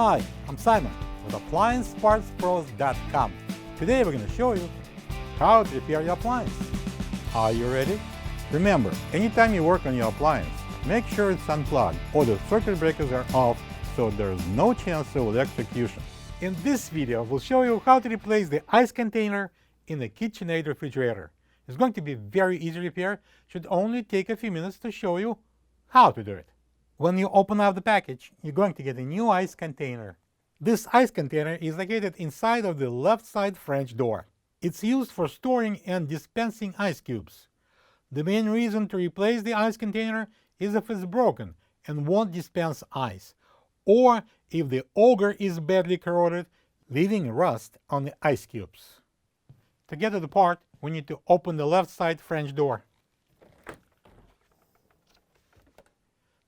Hi, I'm Simon with AppliancePartsPros.com. Today we're going to show you how to repair your appliance. Are you ready? Remember, anytime you work on your appliance, make sure it's unplugged or the circuit breakers are off so there's no chance of electrocution. In this video, we'll show you how to replace the ice container in the KitchenAid refrigerator. It's going to be very easy repair. Should only take a few minutes to show you how to do it. When you open up the package, you're going to get a new ice container. This ice container is located inside of the left side French door. It's used for storing and dispensing ice cubes. The main reason to replace the ice container is if it's broken and won't dispense ice, or if the auger is badly corroded, leaving rust on the ice cubes. To get to the part, we need to open the left side French door.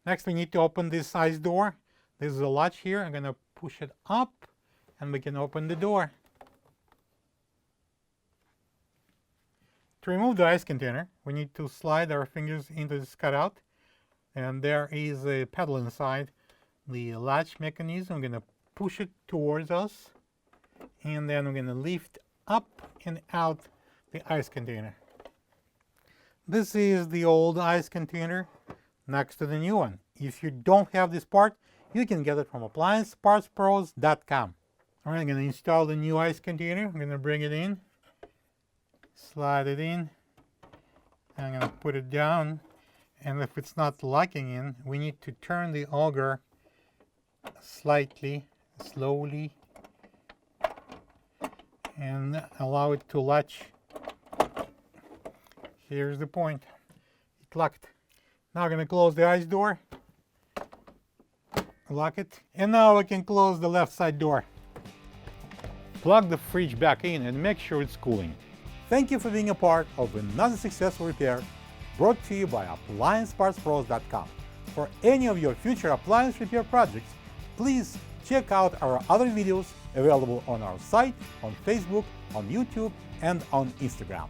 Next, we need to open this ice door. This is a latch here. I'm going to push it up and we can open the door. To remove the ice container, we need to slide our fingers into this cutout, and there is a pedal inside the latch mechanism. I'm going to push it towards us, and then we're going to lift up and out the ice container. This is the old ice container next to the new one. If you don't have this part, you can get it from AppliancePartsPros.com. All right, I'm going to install the new ice container. I'm going to bring it in, slide it in, and I'm going to put it down. And if it's not locking in, we need to turn the auger slightly, slowly, and allow it to latch. Here's the point. It locked. Now I'm going to close the ice door, lock it, and now we can close the left side door. Plug the fridge back in and make sure it's cooling. Thank you for being a part of another successful repair brought to you by AppliancePartsPros.com. For any of your future appliance repair projects, please check out our other videos available on our site, on Facebook, on YouTube, and on Instagram.